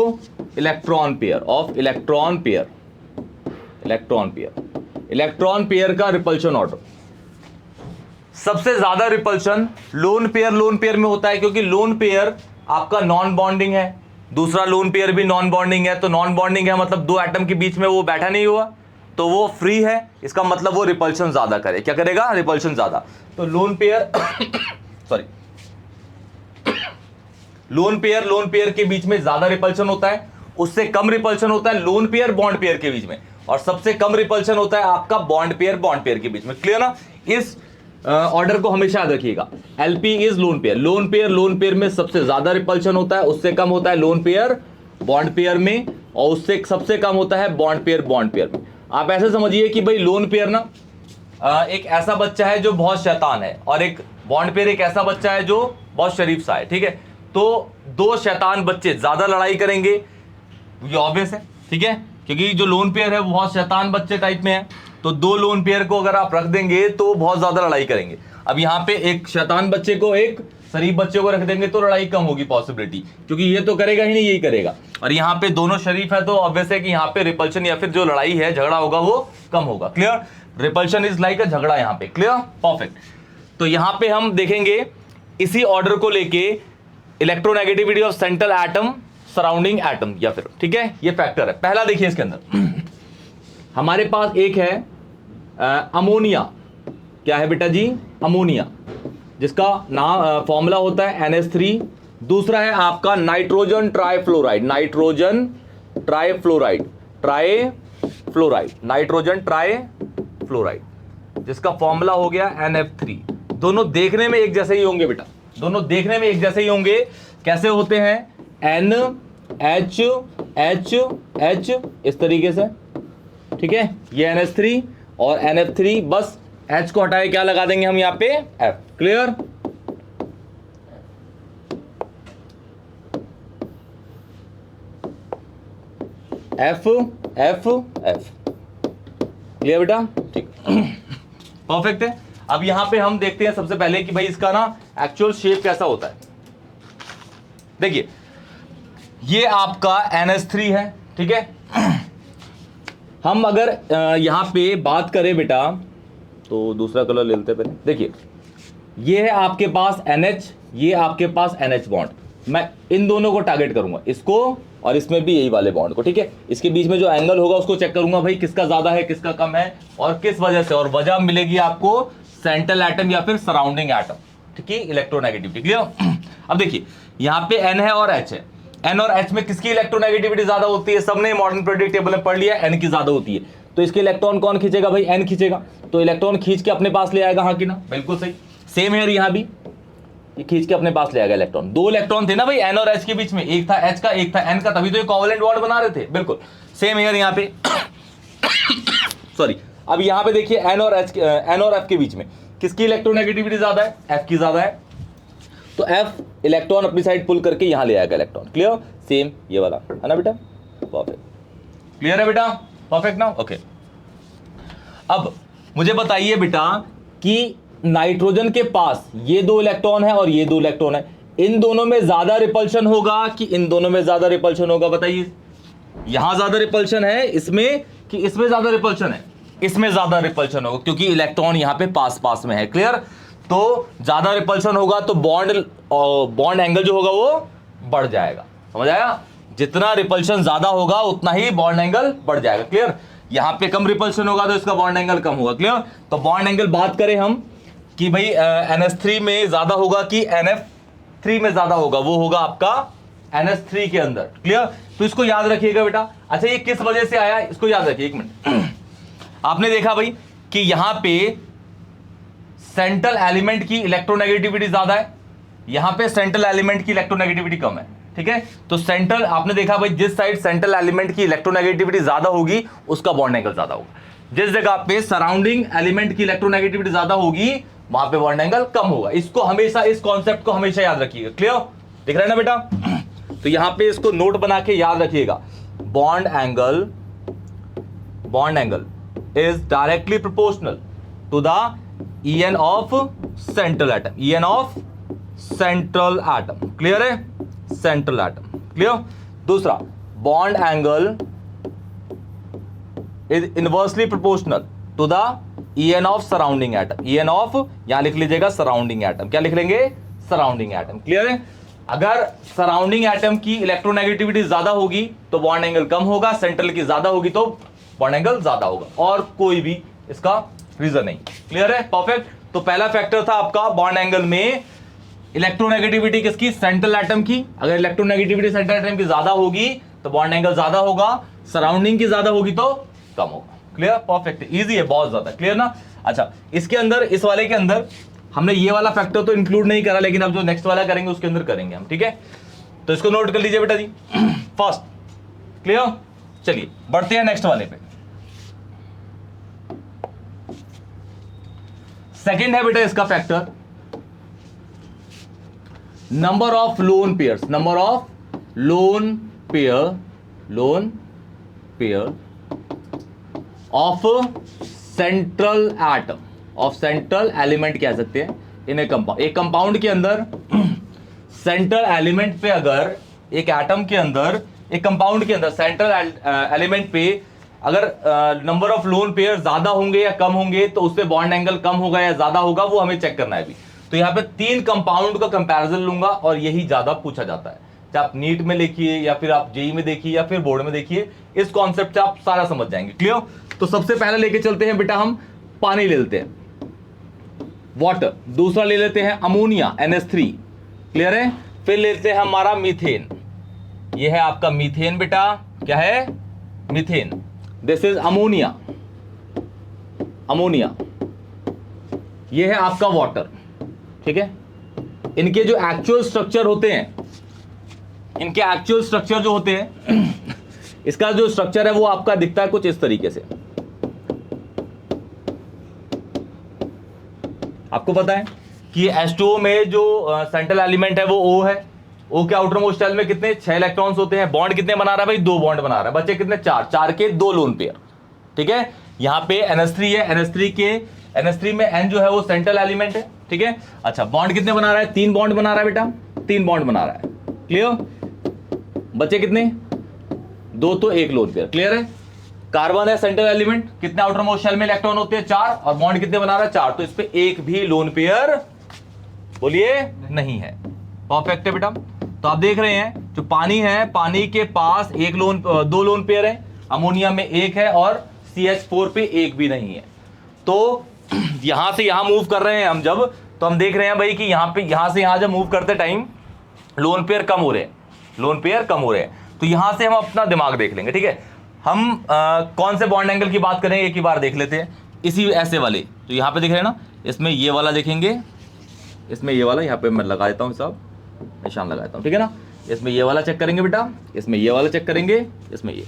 electron pair, electron pair का रिपल्शन ऑर्डर। सबसे ज्यादा रिपल्शन लोन पेयर में होता है, क्योंकि लोन पेयर आपका नॉन बॉन्डिंग है, दूसरा लोन पेयर भी नॉन बॉन्डिंग है। तो नॉन बॉन्डिंग है मतलब दो एटम के बीच में वो बैठा नहीं हुआ, तो वो फ्री है, इसका मतलब वो रिपल्शन ज्यादा करे, क्या करेगा, रिपल्शन ज्यादा। तो lone pair sorry lone pair के बीच में ज्यादा रिपल्शन होता है, उससे कम रिपल्शन होता है लोन पेयर बॉन्ड पेयर के बीच में, और सबसे कम रिपल्शन होता है आपका बॉन्ड पेयर के बीच में। क्लियर ना, इस ऑर्डर को हमेशा याद रखिएगा। एलपी इज लोन पेयर में सबसे ज्यादा रिपल्शन होता है, उससे कम होता है लोन पेयर बॉन्ड पेयर में, और उससे सबसे कम होता है बॉन्ड पेयर में। आप ऐसे समझिए कि भाई लोन पेयर ना एक ऐसा बच्चा है जो बहुत शैतान है, और एक बॉन्ड पेयर एक ऐसा बच्चा है जो बहुत शरीफ सा है, ठीक है। तो दो शैतान बच्चे ज्यादा लड़ाई करेंगे, ये ऑब्वियस है, ठीक है, क्योंकि जो लोन पेयर है वो बहुत शैतान बच्चे टाइप में है। तो दो लोन पेयर को अगर आप रख देंगे तो बहुत ज्यादा लड़ाई करेंगे। अब यहाँ पे एक शैतान बच्चे को एक शरीफ बच्चे को रख देंगे तो लड़ाई कम होगी पॉसिबिलिटी, क्योंकि ये तो करेगा ही नहीं, यही करेगा। और यहाँ पे दोनों शरीफ है तो ऑब्वियस है कि यहाँ पे रिपल्शन या फिर जो लड़ाई है, झगड़ा होगा, वो कम होगा। क्लियर, रिपल्शन इज लाइक अ झगड़ा यहाँ पे। Clear, perfect. तो यहाँ पे हम देखेंगे इसी ऑर्डर को लेके electronegativity of central atom surrounding atom, या फिर, ठीक है, ये फैक्टर है। पहला देखिए इसके अंदर हमारे पास एक है अमोनिया। क्या है बेटा जी, अमोनिया, जिसका नाम फॉर्मूला होता है NH3। दूसरा है आपका नाइट्रोजन ट्राइफ्लोराइड, नाइट्रोजन ट्राइफ्लोराइड, जिसका फॉर्मूला हो गया NF3। दोनों देखने में एक जैसे ही होंगे बेटा, दोनों देखने में एक जैसे ही होंगे। कैसे होते हैं, NH इस तरीके से, ठीक है, ये NH3 और NF3, बस H को हटाए क्या लगा देंगे हम यहाँ पे, F। क्लियर, F क्लियर बेटा, ठीक, परफेक्ट है। अब यहां पे हम देखते हैं सबसे पहले कि भाई इसका ना एक्चुअल शेप कैसा होता है। देखिए ये आपका NH3 है, ठीक है। हम अगर यहां पे बात करें बेटा, तो दूसरा कलर ले लेते पहले। देखिए ये है आपके पास NH, ये आपके पास NH बॉन्ड। मैं इन दोनों को टारगेट करूंगा, इसको और इसमें भी यही वाले बॉन्ड को, ठीक है। इसके बीच में जो एंगल होगा उसको चेक करूंगा, भाई किसका ज्यादा है किसका कम है और किस वजह से, और वजह मिलेगी आपको सेंट्रल एटम या फिर सराउंडिंग एटम, ठीक है, इलेक्ट्रोनेगेटिविटी। क्लियर। अब देखिए यहाँ पे N है और H है, N और H में किसकी इलेक्ट्रोनेगेटिविटी ज्यादा होती है? सबने मॉडर्न पीरियोडिक टेबल में पढ़ लिया, N की ज्यादा होती है, तो इसके इलेक्ट्रॉन कौन खींचेगा भाई? N खींचेगा, तो इलेक्ट्रॉन खींच के अपने पास ले आएगा, हाँ कि ना? बिल्कुल सही। सेम है यहां भी, ये खींच के अपने पास ले आएगा इलेक्ट्रॉन। दो इलेक्ट्रॉन थे ना भाई N और H के बीच में, एक था H का एक था N का, तभी तो ये कोवेलेंट बॉन्ड बना रहे थे। बिल्कुल सेम है यहाँ पे सॉरी। अब यहाँ पे देखिए N और F के बीच में किसकी इलेक्ट्रोनेगेटिविटी ज्यादा है? F की ज्यादा है, तो F इलेक्ट्रॉन अपनी साइड पुल करके यहां ले आएगा इलेक्ट्रॉन। क्लियर? सेम ये वाला है ना बेटा? परफेक्ट। क्लियर है बेटा? परफेक्ट ना? ओके। अब मुझे बताइए बेटा कि नाइट्रोजन के पास ये दो इलेक्ट्रॉन है और ये दो इलेक्ट्रॉन है, इन दोनों में ज्यादा रिपल्शन होगा कि इन दोनों में ज्यादा रिपल्शन होगा? बताइए। यहां ज्यादा रिपल्शन है इसमें कि इसमें ज्यादा रिपल्शन है? इसमें ज्यादा रिपल्शन होगा, क्योंकि इलेक्ट्रॉन यहां पे पास पास में है। क्लियर? तो ज्यादा रिपल्शन होगा तो बॉन्ड एंगल जो होगा वो बढ़ जाएगा। समझ आया? जितना रिपल्शन ज्यादा होगा उतना ही बॉन्ड एंगल बढ़ जाएगा। क्लियर? यहां पे कम रिपल्शन होगा तो इसका बॉन्ड एंगल कम होगा। क्लियर? तो बॉन्ड एंगल बात करें हम कि भाई NH3 में ज्यादा होगा कि NF3 में ज्यादा होगा, वो होगा आपका NH3 के अंदर। क्लियर? तो इसको याद रखिएगा बेटा। अच्छा ये किस वजह से आया इसको याद रखिए। एक मिनट आपने देखा भाई कि यहां पे सेंट्रल एलिमेंट की इलेक्ट्रोनेगेटिविटी ज्यादा है, यहां पे सेंट्रल एलिमेंट की इलेक्ट्रोनेगेटिविटी कम है। ठीक है? तो सेंट्रल आपने देखा भाई जिस साइड सेंट्रल एलिमेंट की इलेक्ट्रोनेगेटिविटी ज्यादा होगी उसका बॉन्ड एंगल ज्यादा होगा। जिस जगह पे सराउंडिंग एलिमेंट की इलेक्ट्रोनेगेटिविटी ज्यादा होगी वहां पे बॉन्ड एंगल कम होगा। इसको हमेशा, इस कॉन्सेप्ट को हमेशा याद रखिएगा। क्लियर? दिख रहा है ना बेटा? तो यहां पे इसको नोट बना के याद रखिएगा। Bond angle is directly proportional to the En of central atom. En of central atom. Clear है? Central atom. क्लियर? दूसरा, bond angle is inversely proportional to the En of surrounding atom. En of यहां लिख लीजिएगा surrounding atom. क्या लिख लेंगे? Surrounding atom. Clear है? अगर सराउंडिंग एटम की इलेक्ट्रोनेगेटिविटी ज्यादा होगी तो बॉन्ड एंगल कम होगा, सेंट्रल की ज्यादा होगी तो बॉन्ड एंगल ज्यादा होगा, और कोई भी इसका रीजन नहीं। क्लियर है? परफेक्ट। तो पहला फैक्टर था आपका बॉन्ड एंगल में इलेक्ट्रोनेगेटिविटी किसकी? सेंट्रल एटम की। अगर इलेक्ट्रोनेगेटिविटी सेंट्रल एटम की ज्यादा होगी तो बॉन्ड एंगल ज्यादा होगा, सराउंडिंग की ज्यादा होगी तो कम होगा। क्लियर? परफेक्ट। इजी है बहुत ज्यादा। क्लियर ना? अच्छा इसके अंदर, इस वाले के अंदर हमने ये वाला फैक्टर तो इंक्लूड नहीं करा, लेकिन अब जो नेक्स्ट वाला करेंगे उसके अंदर करेंगे हम। ठीक है? तो इसको नोट कर लीजिए बेटा जी फर्स्ट। क्लियर? चलिए बढ़ते हैं नेक्स्ट वाले पे। सेकंड है बेटा इसका factor number of lone pairs. Number of lone pair of central atom, of central element कह सकते हैं इन ए कंपाउंड। एक कंपाउंड के अंदर सेंट्रल एलिमेंट पे, अगर एक एटम के अंदर, एक कंपाउंड के अंदर सेंट्रल एलिमेंट पे अगर नंबर ऑफ लोन पेयर ज्यादा होंगे या कम होंगे तो उससे बॉन्ड एंगल कम होगा या ज्यादा होगा, वो हमें चेक करना है अभी। तो यहाँ पे 3 कंपाउंड का कंपैरिजन लूंगा और यही ज्यादा पूछा जाता है, चाहे आप नीट में लिखिए या फिर आप जेई में देखिए या फिर बोर्ड में देखिए, इस कॉन्सेप्ट से आप सारा समझ जाएंगे। क्लियर? तो सबसे पहले लेके चलते हैं बेटा हम पानी ले लेते हैं, वाटर। दूसरा ले लेते हैं अमोनिया NH3। क्लियर है? फिर लेते हैं हमारा मीथेन। ये है आपका मीथेन बेटा। क्या है? Methane. This is ammonia. Ammonia ये है आपका वाटर। ठीक है? इनके जो एक्चुअल स्ट्रक्चर होते हैं, इनके एक्चुअल स्ट्रक्चर जो होते हैं इसका जो स्ट्रक्चर है वो आपका दिखता है कुछ इस तरीके से। आपको पता है कि H2O में जो सेंट्रल एलिमेंट है वो O है। O के आउटर मोस्ट शेल में कितने? 6 इलेक्ट्रॉन्स होते हैं। बॉन्ड कितने बना रहा है भाई? 2 बॉन्ड बना रहा है। बच्चे कितने? 4 के 2 लोन पेयर। ठीक है? यहाँ पे NH3 है, NH3 में N जो है वो सेंट्रल एलिमेंट है। ठीक है? अच्छा बॉन्ड कितने बना रहा है? 3 बॉन्ड बना रहा है बेटा, 3 बॉन्ड बना रहा है। क्लियर? बच्चे कितने? 2 तो 1 लोन पेयर। क्लियर है? कार्बन है सेंट्रल एलिमेंट, कितने आउटर मोस्ट शेल में इलेक्ट्रॉन होते हैं? 4, और बॉन्ड कितने बना रहा है? 4, तो इस पे एक भी लोन पेयर बोलिए नहीं है। परफेक्ट है बेटा। तो आप देख रहे हैं जो पानी है, पानी के पास 2 लोन पेयर है, अमोनिया में 1 है और CH4 पे 1 भी नहीं है। तो यहां से यहां मूव कर रहे हैं हम जब, तो हम देख रहे हैं भाई कि यहां से यहां जब मूव करते टाइम लोन पेयर कम हो रहे हैं। लोन पेयर कम हो रहे हैं। तो यहां से हम अपना दिमाग देख लेंगे, ठीक है। हम कौन से बॉन्ड एंगल की बात करेंगे एक ही बार देख लेते हैं, इसी ऐसे वाले। तो यहाँ पे दिख रहे हैं ना, इसमें ये वाला देखेंगे, इसमें ये वाला, यहाँ पे मैं लगा देता हूँ साहब, निशान लगाता हूँ, ठीक है ना। इसमें ये वाला चेक करेंगे बेटा, इसमें ये वाला चेक करेंगे, इसमें ये,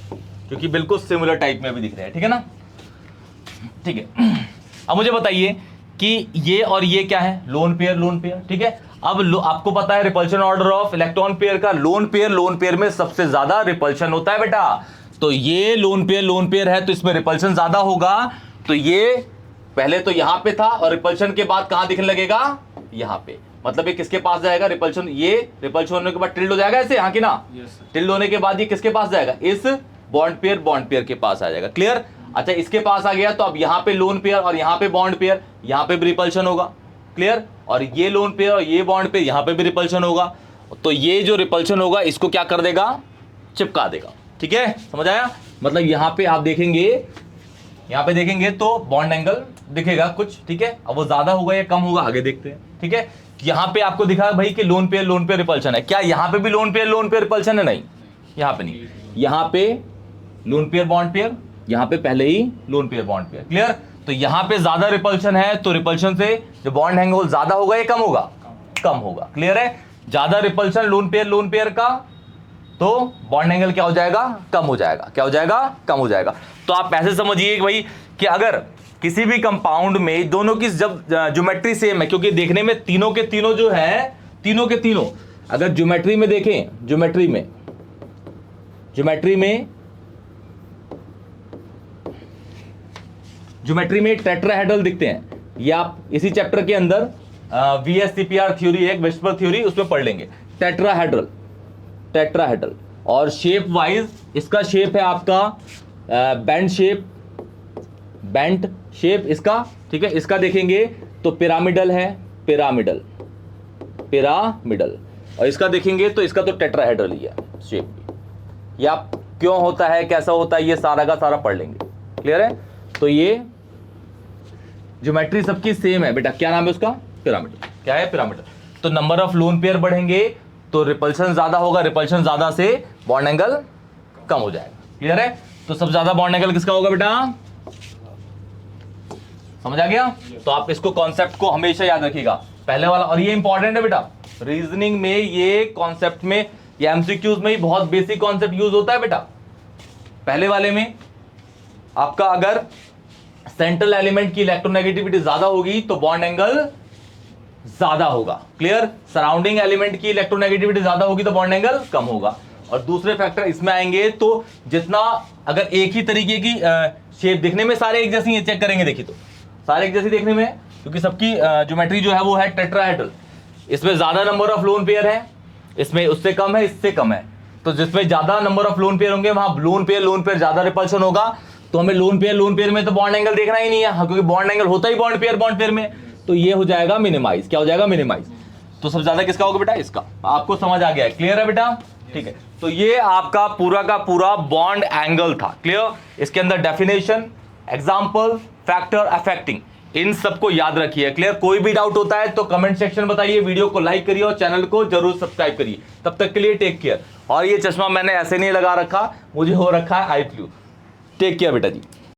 क्योंकि बिल्कुल सिमिलर टाइप में भी दिख रहे हैं, ठीक है ना। ठीक है, अब मुझे बताइए कि ये और ये क्या है, लोन पेयर, लोन पेयर, ठीक है। अब आपको पता है repulsion order of electron pair का, लोन पेयर में सबसे ज्यादा रिपल्शन होता है बेटा। तो ये लोन पेयर है, तो इसमें रिपल्शन ज्यादा होगा। तो ये पहले तो यहां पे था और रिपल्शन के बाद कहां दिखने लगेगा, यहां पे। मतलब ये किसके पास जाएगा, रिपल्शन, ये रिपल्शन होने के बाद टिल्ड हो जाएगा ऐसे, हाँ कि ना। टिल्ड होने के बाद ये किसके पास जाएगा, इस बॉन्ड पेयर के पास आ जाएगा। क्लियर। अच्छा, इसके पास आ गया तो अब यहां पे लोन पेयर और यहां पे बॉन्ड पेयर, यहां पे भी रिपल्शन होगा। क्लियर। और ये लोन पेयर और ये बॉन्ड पेयर, यहां पे भी रिपल्शन होगा। तो ये जो रिपल्शन होगा इसको क्या कर देगा, चिपका देगा। ठीक है, समझ आया। मतलब यहां पे आप देखेंगे, यहां पे देखेंगे तो बॉन्ड एंगल दिखेगा कुछ, ठीक है। अब वो ज्यादा होगा या कम होगा आगे देखते हैं, ठीक है। यहां पे आपको दिखा भाई कि लोन पेयर रिपल्शन है, क्या यहां पे भी लोन पेयर रिपल्शन है, नहीं, यहां पे नहीं। यहां पे लोन पेयर बॉन्ड पेयर, यहां पे पहले ही lone pair bond pair. Clear. तो यहां पे ज्यादा रिपल्शन है, तो रिपल्शन से जो बॉन्ड एंगल ज्यादा होगा या कम होगा, कम होगा। क्लियर है। ज्यादा रिपल्शन लोन पेयर का, तो बॉन्ड एंगल क्या हो जाएगा, कम हो जाएगा। क्या हो जाएगा, कम हो जाएगा। तो आप ऐसे समझिए कि भाई कि अगर किसी भी कंपाउंड में दोनों की जब ज्योमेट्री सेम है, क्योंकि देखने में तीनों के तीनों जो है, तीनों के तीनों अगर ज्योमेट्री में देखें, ज्योमेट्री में टेट्राहेड्रल दिखते हैं। ये आप इसी चैप्टर के अंदर VSCPR थ्योरी है, वेस्टबर्ग थ्योरी, उसमें पढ़ लेंगे। टेट्राहेड्रल और शेप वाइज इसका शेप है आपका बेंट शेप इसका, ठीक है। इसका देखेंगे तो पिरामिडल है, पिरामिडल, और इसका देखेंगे तो इसका तो टेट्राहेड्रल ही है शेप। या क्यों होता है, कैसा होता है, ये सारा का सारा पढ़ लेंगे। क्लियर है। तो ये ज्योमेट्री सबकी सेम है बेटा। क्या नाम है उसका, पिरामिडल। क्या है, पिरामिडल। तो नंबर ऑफ लोन पेयर बढ़ेंगे तो रिपल्शन ज्यादा होगा, रिपल्शन ज्यादा से बॉन्ड एंगल कम हो जाएगा। क्लियर है। तो सबसे ज्यादा बॉन्ड एंगल किसका होगा बेटा, समझ आ गया। तो आप इसको कॉन्सेप्ट को हमेशा याद रखिएगा, पहले वाला। और ये इंपॉर्टेंट है बेटा, रीजनिंग में ये कॉन्सेप्ट में, ये एमसीक्यूज में ही बहुत बेसिक कॉन्सेप्ट यूज होता है बेटा। पहले वाले में आपका अगर सेंट्रल एलिमेंट की इलेक्ट्रोनेगेटिविटी ज्यादा होगी तो बॉन्ड एंगल ज्यादा होगा। क्लियर। सराउंडिंग एलिमेंट की इलेक्ट्रोनेगेटिविटी ज्यादा होगी तो बॉन्ड एंगल कम होगा। और दूसरे फैक्टर इसमें आएंगे तो जितना, अगर एक ही तरीके की शेप दिखने में सारे एक जैसी चेक करेंगे, देखिए तो सारे एक जैसी देखने में, क्योंकि सबकी ज्योमेट्री जो है वो है टेट्राहेड्रल। इसमें ज्यादा नंबर ऑफ लोन पेयर है, इसमें उससे कम है, इससे कम है। तो जिसमें ज्यादा नंबर ऑफ लोन पेयर होंगे वहां लोन पेयर ज्यादा रिपल्शन होगा। तो हमें लोन पेयर में तो बॉन्ड एंगल देखना ही नहीं है, क्योंकि बॉन्ड एंगल होता ही बॉन्ड पेयर में। तो ये हो जाएगा मिनिमाइज। क्या हो जाएगा, मिनिमाइज। तो सबसे ज्यादा किसका होगा बेटा, इसका। आपको समझ आ गया है, क्लियर है बेटा। ठीक है। तो ये आपका पूरा का पूरा बॉन्ड एंगल था। क्लियर। इसके अंदर डेफिनेशन, एग्जांपल, फैक्टर, अफेक्टिंग, इन सबको याद रखिए। क्लियर। कोई भी डाउट होता है तो कमेंट सेक्शन बताइए, वीडियो को लाइक करिए और चैनल को जरूर सब्सक्राइब करिए। तब तक के लिए टेक केयर। और ये चश्मा मैंने ऐसे नहीं लगा रखा, मुझे हो रखा है आई फ्लू। टेक केयर बेटा जी।